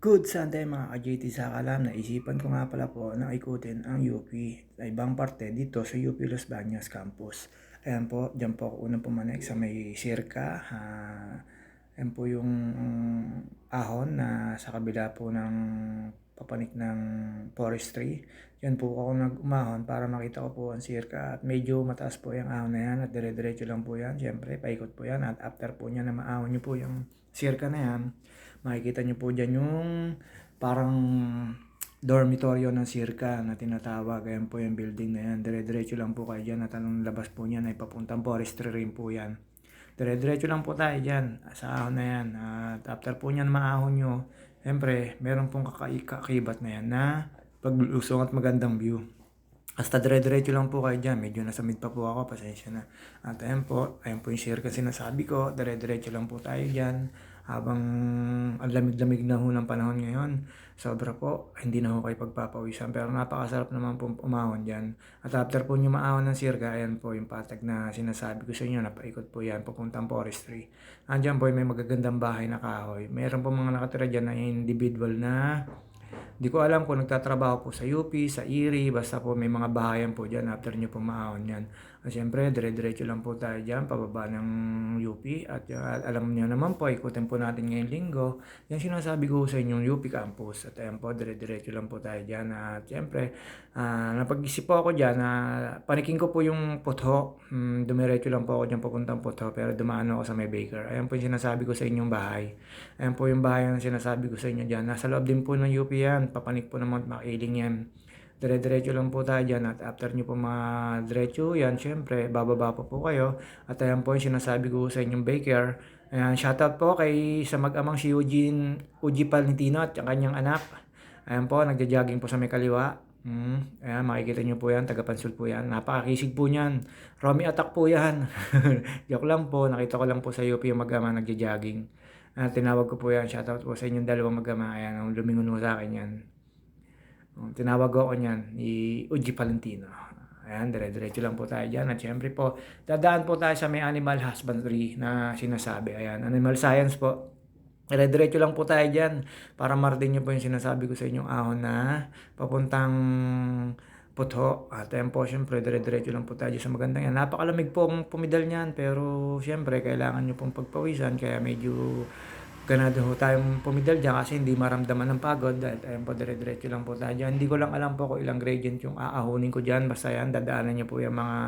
Good Sunday mga ka-JT sa kalam. Naisipan ko nga pala po na ikutin ang UP sa ibang parte dito sa UP Los Baños Campus. Ayan po, dyan po ako unang pumanik sa may sirka. Ayan po yung ahon na sa kabila po ng papanik ng forestry. Yan po ako nag-umahon para makita ko po ang sirka at medyo mataas po yung ahon na yan at dire-diretso lang po yan. Siyempre, paikot po yan at after po niya na maahon nyo po yung sirka na yan, makikita nyo po dyan yung parang dormitoryo ng sirka na tinatawag. Ayan po yung building na yan. Dire-diretso lang po kayo dyan at anong labas po niyan ay papuntang forestry rin po yan. Dire-diretso lang po tayo dyan sa ahon na yan. At after po niyan maahon nyo, siyempre meron pong kakakibat na yan na paglusong at magandang view. Basta dire-diretso lang po kayo dyan. Medyo nasa mid pa po ako. Pasensya na. At ayan po yung share kasi nasabi ko. Dire-diretso lang po tayo dyan. Habang ang lamig-lamig na ho ng panahon ngayon. Sobra po. Hindi na ho kayo pagpapawisan. Pero napakasarap naman po umahon dyan. At after po nyo maahon ng sirga, ayan po yung patag na sinasabi ko sa inyo. Napaikot po yan. Papuntang forestry. Andyan po may magagandang bahay na kahoy. Meron po mga nakatira dyan na individual na di ko alam kung nagtatrabaho po sa UP, sa IRI, basta po may mga bahayan po dyan after nyo pumaahon yan. At syempre, dire-diretso lang po tayo dyan, pababa ng UP. At alam niyo naman po, ikutin po natin ngayong linggo. Yan sinasabi ko sa inyong UP campus. At ayan po, dire-diretso lang po tayo dyan. At syempre, napag-isip po ako dyan na panikin ko po yung Putho. Dumiretso lang po ako dyan papuntang Putho, pero dumaan ako sa may Baker. Ayan po yung sinasabi ko sa inyong bahay. Ayan po yung bahay na sinasabi ko sa inyo dyan. Nasa loob din po ng UP yan. Papanik po ng Mount Makiling yan. Dire-diretso lang po tayo dyan at after nyo po ma-diretso yan, syempre, bababa po kayo. At ayan po yung sinasabi ko sa inyong baker. Ayan, shoutout po kay sa mag-amang si Uji Palentino at yung kanyang anak. Ayan po, nagja-jogging po sa may kaliwa. Ayan, makikita nyo po yan, taga-Pansul po yan. Napakakisig po niyan. Romy Attack po yan. Joke lang po, nakita ko lang po sa UP yung mag-ama nagja-jogging. Tinawag ko po yan, shoutout po sa inyong dalawang mag-ama. Ayan, ang lumingon mo sa akin yan. Tinawag ako niyan ni Uji Palentino. Ayan, dire-diretso lang po tayo dyan. At syempre po, dadaan po tayo sa may animal husbandry na sinasabi. Ayan, animal science po. Dire-diretso lang po tayo dyan para marating nyo po yung sinasabi ko sa inyong ahon na papuntang Putho. At ayan po, syempre, dire-diretso lang po tayo sa magandang yan. Napakalamig po ang pumidal niyan, pero syempre, kailangan nyo pong pagpawisan, kaya medyo ganado ho tayong pumidal dyan kasi hindi maramdaman ng pagod dahil ayun po dire-diretso lang po tayo dyan. Hindi ko lang alam po kung ilang gradient yung aahunin ko dyan, basta yan dadaanan nyo po yung mga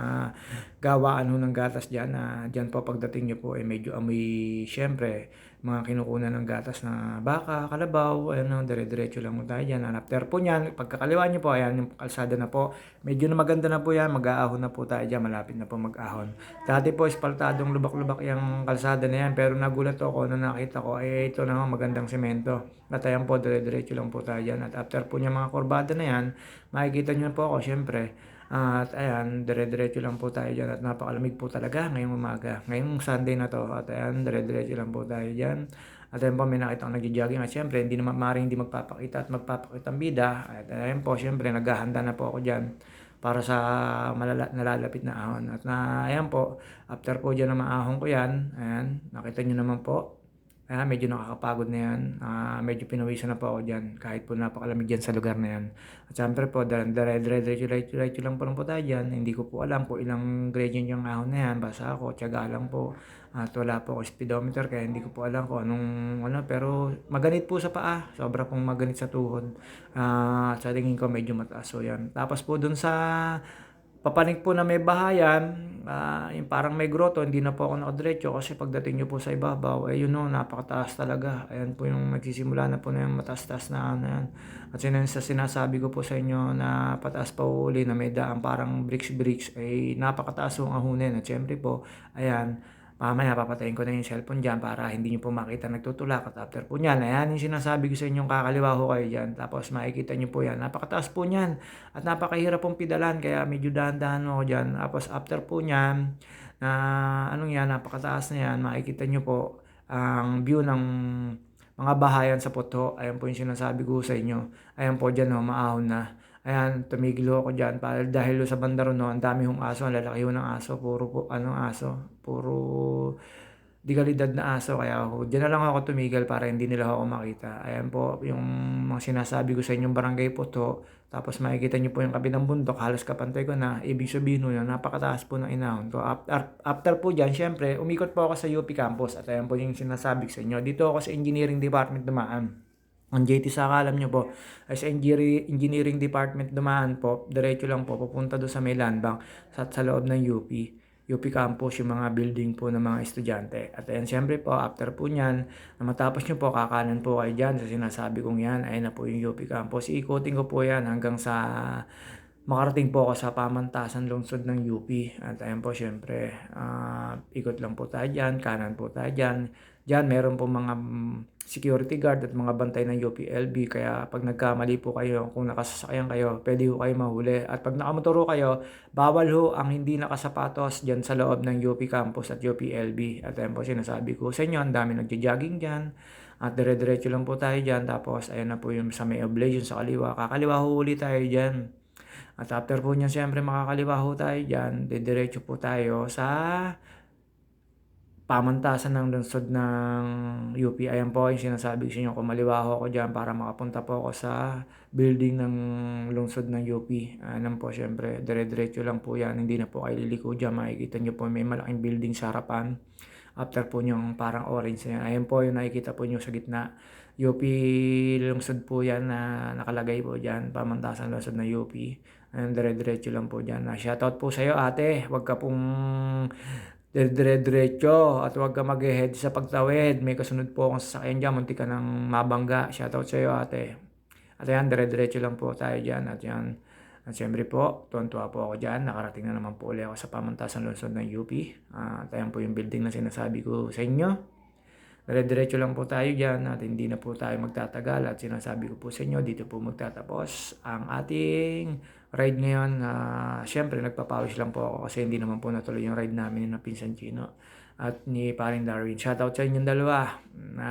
gawaan ho ng gatas dyan na dyan po pagdating nyo po medyo amoy syempre mga kinukunan ng gatas na baka, kalabaw, ayun, dire-diretso lang po tayo dyan. And after po nyan, pagkakaliwa nyo po, ayan yung kalsada na po, medyo na maganda na po yan, mag-aahon na po tayo dyan, malapit na po mag-ahon. Dati po, espaltadong lubak-lubak yung kalsada na yan, pero nagulat ako na nakita ko, ito na magandang semento. At ayan po, dire-diretso lang po tayo dyan. At after po niya mga kurbada na yan, makikita nyo po ako, syempre. At ayan, dire-diretso lang po tayo dyan. At napakalamig po talaga ngayong umaga. Ngayong Sunday na to. At ayan, dire-diretso lang po tayo dyan. At ayan po, may nakita akong nagja-jogging. At syempre, hindi naman maaaring hindi magpapakita at magpapakita ang bida. At ayan po, syempre, naghahanda na po ako dyan para sa nalalapit na ahon. At ayan po, after po dyan na maahon ko yan, ayan, nakita nyo naman po, ayan, medyo nakakapagod na yan. Medyo pinawisan na po ako dyan, kahit po napakalamig dyan sa lugar na yan. At syempre po, diretso lang po tayo dyan. Hindi ko po alam kung ilang gradient yung ahon na yan. Basta ako, tiyaga lang po. At wala po ako speedometer, kaya hindi ko po alam kung anong, pero maganit po sa paa. Sobra pong maganit sa tuhod. Sa tingin ko medyo mataas. So yan. Tapos po dun sa papanig po na may bahayan, yung parang may grotto, hindi na po ako nakadiretso kasi pagdating nyo po sa ibabaw, yun o, napakataas talaga. Ayan po yung nagsisimula na po na yung mataas-taas na ano yan. At sinasabi ko po sa inyo na pataas pa uli na may daan parang bricks, napakataas yung ahunin. At syempre po, ayan, mamaya papatayin ko na yung cellphone dyan para hindi nyo po makita nagtutulak. At after po nyan, ayan yung sinasabi ko sa inyong kakaliwa ho kayo dyan. Tapos makikita nyo po yan. Napakataas po nyan. At napakahirap pong pidalan. Kaya medyo dahan-dahan mo dyan. Tapos after po nyan, napakataas na yan. Makikita nyo po ang view ng mga bahayan sa Putho. Ayan po yung sinasabi ko sa inyo. Ayan po dyan, maahon na. Ayan, tumigil ako dyan dahil sa banda ron, ang dami hong aso, ang lalaki ng aso, puro po, aso, puro dekalidad na aso kaya ako diyan na lang ako tumigil para hindi nila ako makita. Ayan po yung mga sinasabi ko sa inyong Barangay Puto, tapos makikita niyo po yung kabilang bundok halos kapantay ko na, ibig sabihin nun napakataas po ng inahon ko. After po diyan siyempre umikot po ako sa UP campus at ayan po yung sinasabi ko sa inyo. Dito ako sa Engineering Department dumaan. Ang JT Saka alam niyo po ay sa Engineering Department dumaan po, diretso lang po papunta doon sa may land bank sa loob ng UP campus, yung mga building po ng mga estudyante. At ayan, siyempre po, after po niyan, na matapos nyo po, kakanan po kayo dyan sa sinasabi kong yan. Ayan na po yung UP campus. Iikutin ko po yan hanggang sa makarating po ako sa pamantasan lungsod ng UP. At ayan po, syempre, ikot lang po tayo dyan, kanan po tayo dyan. Dyan, meron po mga security guard at mga bantay ng UPLB. Kaya pag nagkamali po kayo, kung nakasasakyan kayo, pwede ho kayo mahuli. At pag nakamotoro kayo, bawal ho ang hindi nakasapatos dyan sa loob ng UP campus at UPLB. At ayan po, sinasabi ko sa inyo, ang dami nagja-jogging dyan. At dire-diretso lang po tayo dyan. Tapos, ayan na po yung sa may oblation sa kaliwa. Kakaliwa ho uli tayo dyan. At after po niyan, siyempre makakaliwa ho tayo dyan. Diretso po tayo sa pamantasan ng lungsod ng UP. Ayan po yung sinasabi ko sa inyo. Kumaliwa ho ako dyan para makapunta po ako sa building ng lungsod ng UP. Ayan po, siyempre, dire-diretso lang po yan. Hindi na po kayo liliko dyan. Makikita nyo po may malaking building sa harapan. After po yung parang orange na yan. Ayan po yung nakikita po nyo sa gitna. UP lungsod po yan na nakalagay po dyan. Pamantasan lungsod ng UP. Ayan, dire-diretso lang po dyan. Shoutout po sa'yo ate. Huwag ka pong dire-diretso at huwag ka mag-head sa pagtawid. May kasunod po akong sasakyan dyan. Munti ka ng mabangga. Shoutout sa'yo ate. At ayan, dire-diretso lang po tayo dyan. At yan. At siyempre po, tuwan-tuwa po ako dyan. Nakarating na naman po ulit ako sa pamantasan lungsod ng UP. At ayan po yung building na sinasabi ko sa inyo. Dire-diretso lang po tayo dyan at hindi na po tayo magtatagal. At sinasabi ko po sa inyo, dito po magtatapos ang ating ride ngayon. Siyempre, nagpapawis lang po ako kasi hindi naman po natuloy yung ride namin ng Pinsan Chino at ni Paring Darwin. Shoutout sa inyong dalawa na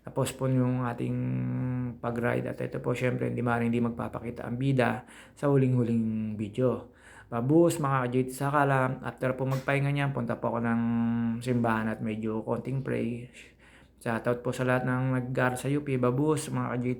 tapos po yung ating pag-ride. At ito po, siyempre, hindi magpapakita ang bida sa huling-huling video. Babus, mga ka-JT Saka, after po magpahinga niyan, punta po ako ng simbahan at medyo konting pray. Shoutout po sa lahat ng nag-aaral sa UP. Babus, mga ka-JT